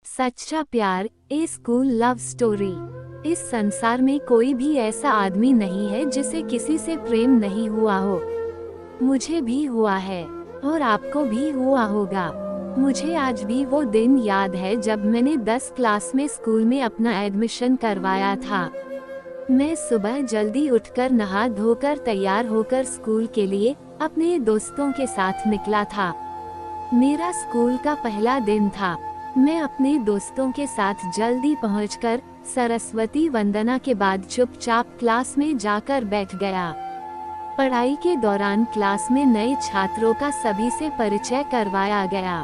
सच्चा प्यार, ए school love story. इस संसार में कोई भी ऐसा आदमी नहीं है जिसे किसी से प्रेम नहीं हुआ हो। मुझे भी हुआ है और आपको भी हुआ होगा। मुझे आज भी वो दिन याद है जब मैंने 10 क्लास में स्कूल में अपना एडमिशन करवाया था। मैं सुबह जल्दी उठकर नहा धोकर तैयार होकर स्कूल के लिए अपने दोस्तों के साथ निकला था। मेरा स्कूल का पहला दिन था। मैं अपने दोस्तों के साथ जल्दी पहुंचकर सरस्वती वंदना के बाद चुपचाप क्लास में जाकर बैठ गया। पढ़ाई के दौरान क्लास में नए छात्रों का सभी से परिचय करवाया गया।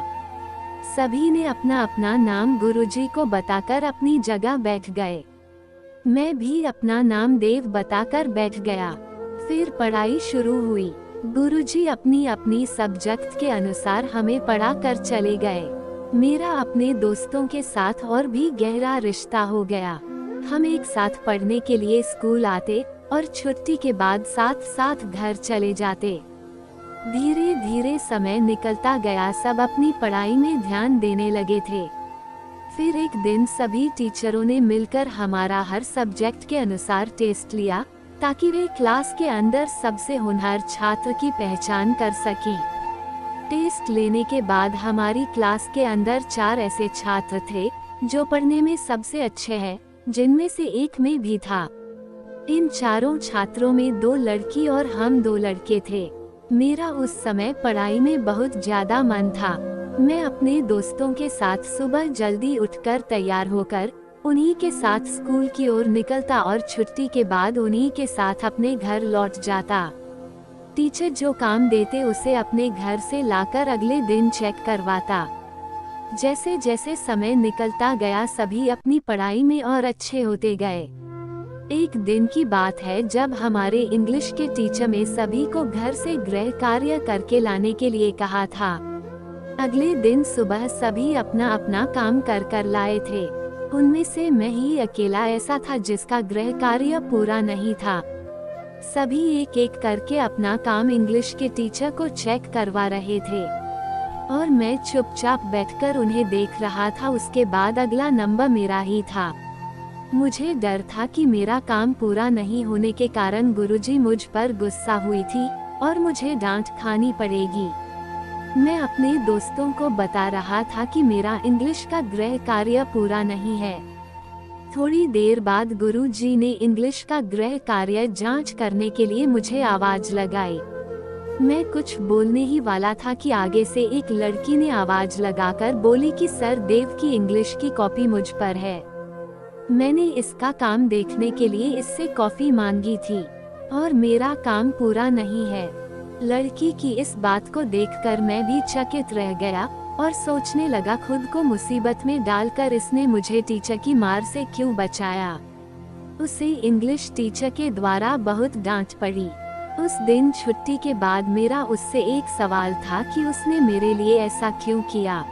सभी ने अपना अपना नाम गुरुजी को बताकर अपनी जगह बैठ गए। मैं भी अपना नाम देव बताकर बैठ गया। फिर पढ़ाई शुरू हुई। गुरुजी अपनी अपनी सब्जेक्ट के अनुसार हमें पढ़ा कर चले गए। मेरा अपने दोस्तों के साथ और भी गहरा रिश्ता हो गया। हम एक साथ पढ़ने के लिए स्कूल आते और छुट्टी के बाद साथ साथ घर चले जाते। धीरे धीरे समय निकलता गया, सब अपनी पढ़ाई में ध्यान देने लगे थे। फिर एक दिन सभी टीचरों ने मिलकर हमारा हर सब्जेक्ट के अनुसार टेस्ट लिया ताकि वे क्लास के अंदर सबसे होनहार छात्र की पहचान कर सकें। टेस्ट लेने के बाद हमारी क्लास के अंदर 4 ऐसे छात्र थे जो पढ़ने में सबसे अच्छे हैं, जिनमें से एक में भी था। इन चारों छात्रों में 2 लड़की और हम 2 लड़के थे। मेरा उस समय पढ़ाई में बहुत ज्यादा मन था। मैं अपने दोस्तों के साथ सुबह जल्दी उठकर तैयार होकर उन्हीं के साथ स्कूल की ओर निकलता और छुट्टी के बाद उन्हीं के साथ अपने घर लौट जाता। टीचर जो काम देते उसे अपने घर से लाकर अगले दिन चेक करवाता। जैसे जैसे समय निकलता गया सभी अपनी पढ़ाई में और अच्छे होते गए। एक दिन की बात है जब हमारे इंग्लिश के टीचर में सभी को घर से गृह कार्य करके लाने के लिए कहा था। अगले दिन सुबह सभी अपना अपना काम कर लाए थे। उनमें से मैं ही अकेला ऐसा था जिसका गृह कार्य पूरा नहीं था। सभी एक एक करके अपना काम इंग्लिश के टीचर को चेक करवा रहे थे और मैं चुपचाप बैठकर उन्हें देख रहा था। उसके बाद अगला नंबर मेरा ही था। मुझे डर था कि मेरा काम पूरा नहीं होने के कारण गुरुजी मुझ पर गुस्सा हुई थी और मुझे डांट खानी पड़ेगी। मैं अपने दोस्तों को बता रहा था कि मेरा इंग्लिश का गृह कार्य पूरा नहीं है। थोड़ी देर बाद गुरुजी ने इंग्लिश का गृह कार्य जांच करने के लिए मुझे आवाज लगाई। मैं कुछ बोलने ही वाला था कि आगे से एक लड़की ने आवाज लगाकर बोली कि सर देव की इंग्लिश की कॉपी मुझ पर है। मैंने इसका काम देखने के लिए इससे कॉपी मांगी थी और मेरा काम पूरा नहीं है। लड़की की इस बात को देखकर मैं भी चकित रह गया और सोचने लगा खुद को मुसीबत में डालकर इसने मुझे टीचर की मार से क्यों बचाया। उसे इंग्लिश टीचर के द्वारा बहुत डांट पड़ी। उस दिन छुट्टी के बाद मेरा उससे एक सवाल था कि उसने मेरे लिए ऐसा क्यों किया।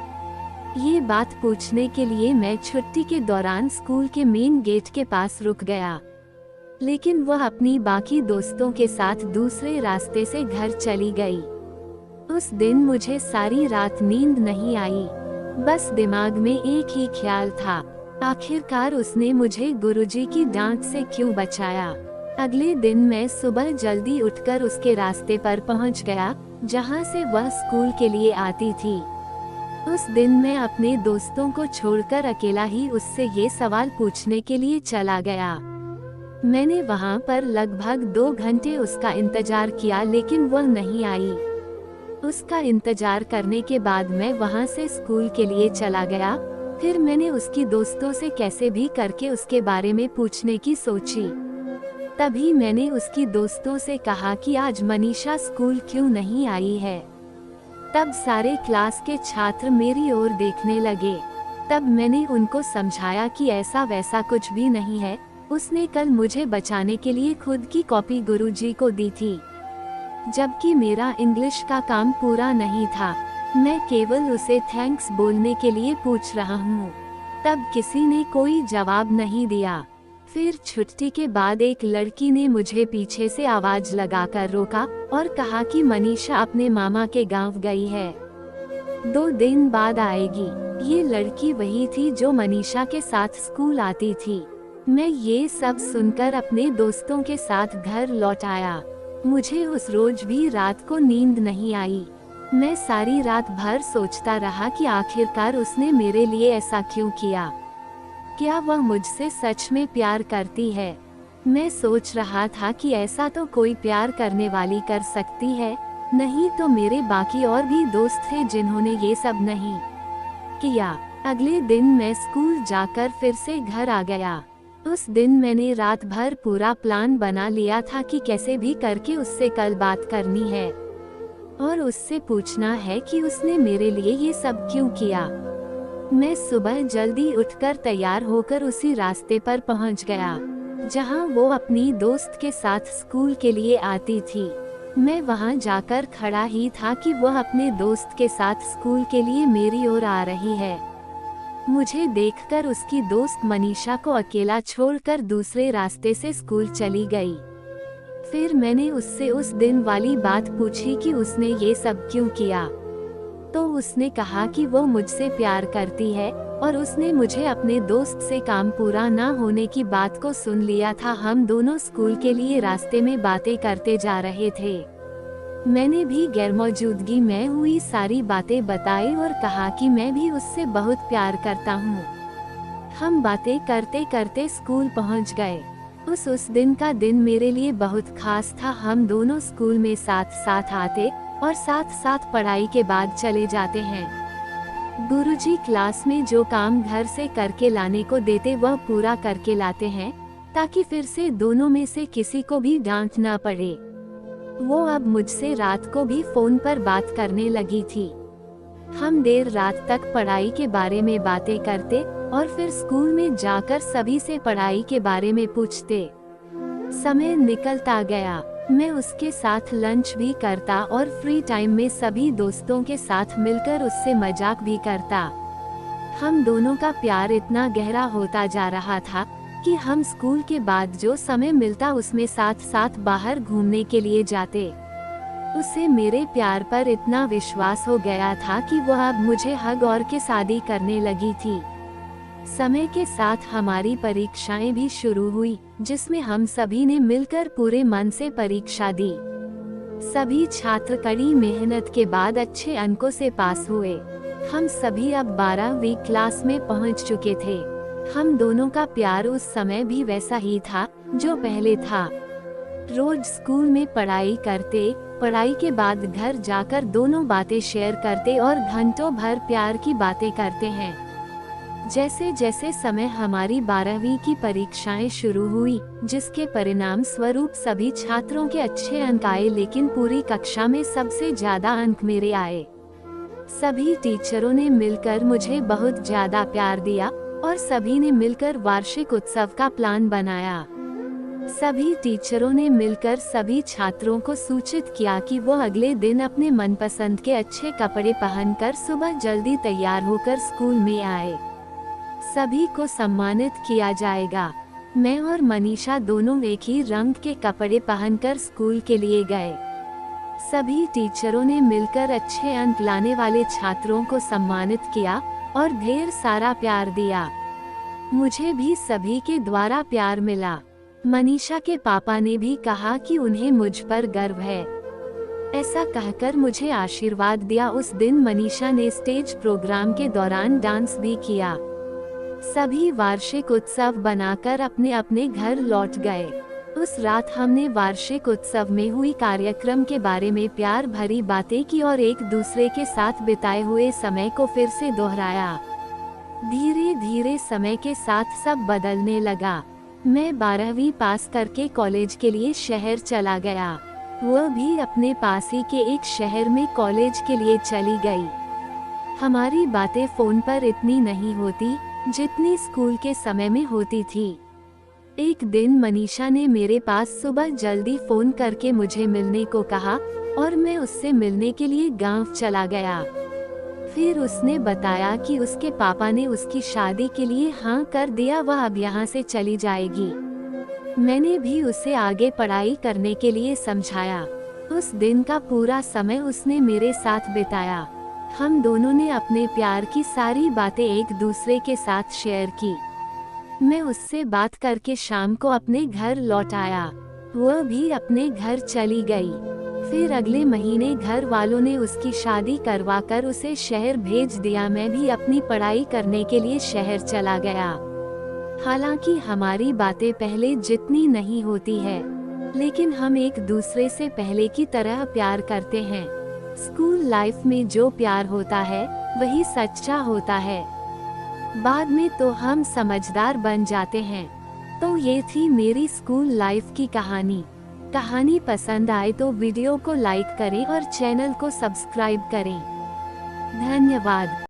ये बात पूछने के लिए मैं छुट्टी के दौरान स्कूल के मेन गेट के पास रुक गया, लेकिन वह अपनी बाकी दोस्तों के साथ दूसरे रास्ते से घर चली गई। उस दिन मुझे सारी रात नींद नहीं आई। बस दिमाग में एक ही ख्याल था, आखिरकार उसने मुझे गुरुजी की डांट से क्यों बचाया। अगले दिन मैं सुबह जल्दी उठकर उसके रास्ते पर पहुंच गया जहां से वह स्कूल के लिए आती थी। उस दिन मैं अपने दोस्तों को छोड़कर अकेला ही उससे ये सवाल पूछने के लिए चला गया। मैंने वहां पर लगभग 2 घंटे उसका इंतजार किया लेकिन वह नहीं आई। उसका इंतजार करने के बाद मैं वहां से स्कूल के लिए चला गया। फिर मैंने उसकी दोस्तों से कैसे भी करके उसके बारे में पूछने की सोची। तभी मैंने उसकी दोस्तों से कहा कि आज मनीषा स्कूल क्यों नहीं आई है। तब सारे क्लास के छात्र मेरी ओर देखने लगे। तब मैंने उनको समझाया कि ऐसा वैसा कुछ भी नहीं है, उसने कल मुझे बचाने के लिए खुद की कॉपी गुरुजी को दी थी, जबकि मेरा इंग्लिश का काम पूरा नहीं था। मैं केवल उसे थैंक्स बोलने के लिए पूछ रहा हूँ। तब किसी ने कोई जवाब नहीं दिया। फिर छुट्टी के बाद एक लड़की ने मुझे पीछे से आवाज लगाकर रोका और कहा कि मनीषा अपने मामा के गांव गई है, 2 दिन बाद आएगी। ये लड़की वही थी जो मनीषा के साथ स्कूल आती थी। मैं ये सब सुनकर अपने दोस्तों के साथ घर लौट आया। मुझे उस रोज भी रात को नींद नहीं आई। मैं सारी रात भर सोचता रहा कि आखिरकार उसने मेरे लिए ऐसा क्यों किया। क्या वह मुझसे सच में प्यार करती है? मैं सोच रहा था कि ऐसा तो कोई प्यार करने वाली कर सकती है, नहीं तो मेरे बाकी और भी दोस्त थे जिन्होंने ये सब नहीं किया। अगले दिन मैं स्कूल जाकर फिर से घर आ गया। उस दिन मैंने रात भर पूरा प्लान बना लिया था कि कैसे भी करके उससे कल बात करनी है और उससे पूछना है कि उसने मेरे लिए ये सब क्यों किया। मैं सुबह जल्दी उठकर तैयार होकर उसी रास्ते पर पहुंच गया जहां वो अपनी दोस्त के साथ स्कूल के लिए आती थी। मैं वहां जाकर खड़ा ही था कि वह अपने दोस्त के साथ स्कूल के लिए मेरी ओर आ रही है। मुझे देखकर उसकी दोस्त मनीषा को अकेला छोड़कर दूसरे रास्ते से स्कूल चली गई। फिर मैंने उससे उस दिन वाली बात पूछी कि उसने ये सब क्यों किया। तो उसने कहा कि वो मुझसे प्यार करती है और उसने मुझे अपने दोस्त से काम पूरा ना होने की बात को सुन लिया था। हम दोनों स्कूल के लिए रास्ते में बातें करते जा रहे थे। मैंने भी गैरमौजूदगी में हुई सारी बातें बताई और कहा कि मैं भी उससे बहुत प्यार करता हूँ। हम बातें करते करते स्कूल पहुँच गए। उस दिन का दिन मेरे लिए बहुत खास था। हम दोनों स्कूल में साथ साथ आते और साथ साथ पढ़ाई के बाद चले जाते हैं। गुरुजी क्लास में जो काम घर से करके लाने को देते वह पूरा करके लाते हैं ताकि फिर से दोनों में से किसी को भी डांट ना पड़े। वो अब मुझसे रात को भी फोन पर बात करने लगी थी। हम देर रात तक पढ़ाई के बारे में बातें करते और फिर स्कूल में जाकर सभी से पढ़ाई के बारे में पूछते। समय निकलता गया। मैं उसके साथ लंच भी करता और फ्री टाइम में सभी दोस्तों के साथ मिलकर उससे मजाक भी करता। हम दोनों का प्यार इतना गहरा होता जा रहा था कि हम स्कूल के बाद जो समय मिलता उसमें साथ साथ बाहर घूमने के लिए जाते। उसे मेरे प्यार पर इतना विश्वास हो गया था कि वह अब मुझे हग और के शादी करने लगी थी। समय के साथ हमारी परीक्षाएं भी शुरू हुई, जिसमें हम सभी ने मिलकर पूरे मन से परीक्षा दी। सभी छात्र कड़ी मेहनत के बाद अच्छे अंकों से पास हुए। हम सभी अब 12वीं क्लास में पहुंच चुके थे। हम दोनों का प्यार उस समय भी वैसा ही था जो पहले था। रोज स्कूल में पढ़ाई करते, पढ़ाई के बाद घर जाकर दोनों बातें शेयर करते और घंटों भर प्यार की बातें करते हैं। जैसे जैसे समय हमारी 12वीं की परीक्षाएं शुरू हुई, जिसके परिणाम स्वरूप सभी छात्रों के अच्छे अंक आए, लेकिन पूरी कक्षा में सबसे ज्यादा अंक मेरे आए। सभी टीचरों ने मिलकर मुझे बहुत ज्यादा प्यार दिया और सभी ने मिलकर वार्षिक उत्सव का प्लान बनाया। सभी टीचरों ने मिलकर सभी छात्रों को सूचित किया कि वो अगले दिन अपने मनपसंद के अच्छे कपड़े पहनकर सुबह जल्दी तैयार होकर स्कूल में आए। सभी को सम्मानित किया जाएगा। मैं और मनीषा दोनों एक ही रंग के कपड़े पहनकर स्कूल के लिए गए। सभी टीचरों ने मिलकर अच्छे अंक लाने वाले छात्रों को सम्मानित किया और ढेर सारा प्यार दिया। मुझे भी सभी के द्वारा प्यार मिला। मनीषा के पापा ने भी कहा कि उन्हें मुझ पर गर्व है। ऐसा कहकर मुझे आशीर्वाद दिया। उस दिन मनीषा ने स्टेज प्रोग्राम के दौरान डांस भी किया। सभी वार्षिक उत्सव बनाकर अपने अपने घर लौट गए। उस रात हमने वार्षिक उत्सव में हुई कार्यक्रम के बारे में प्यार भरी बातें की और एक दूसरे के साथ बिताए हुए समय को फिर से दोहराया। धीरे धीरे समय के साथ सब बदलने लगा। मैं 12वीं पास करके कॉलेज के लिए शहर चला गया। वह भी अपने पास ही के एक शहर में कॉलेज के लिए चली गई। हमारी बातें फोन पर इतनी नहीं होती जितनी स्कूल के समय में होती थी। एक दिन मनीषा ने मेरे पास सुबह जल्दी फोन करके मुझे मिलने को कहा और मैं उससे मिलने के लिए गांव चला गया। फिर उसने बताया कि उसके पापा ने उसकी शादी के लिए हाँ कर दिया, वह अब यहाँ से चली जाएगी। मैंने भी उसे आगे पढ़ाई करने के लिए समझाया। उस दिन का पूरा समय उसने मेरे साथ बिताया। हम दोनों ने अपने प्यार की सारी बातें एक दूसरे के साथ शेयर की। मैं उससे बात करके शाम को अपने घर लौट आया। वह भी अपने घर चली गई। फिर अगले महीने घर वालों ने उसकी शादी करवाकर उसे शहर भेज दिया। मैं भी अपनी पढ़ाई करने के लिए शहर चला गया। हालांकि हमारी बातें पहले जितनी नहीं होती है, लेकिन हम एक दूसरे से पहले की तरह प्यार करते हैं। स्कूल लाइफ में जो प्यार होता है वही सच्चा होता है। बाद में तो हम समझदार बन जाते हैं। तो ये थी मेरी स्कूल लाइफ की कहानी। कहानी पसंद आए तो वीडियो को लाइक करें और चैनल को सब्सक्राइब करें। धन्यवाद।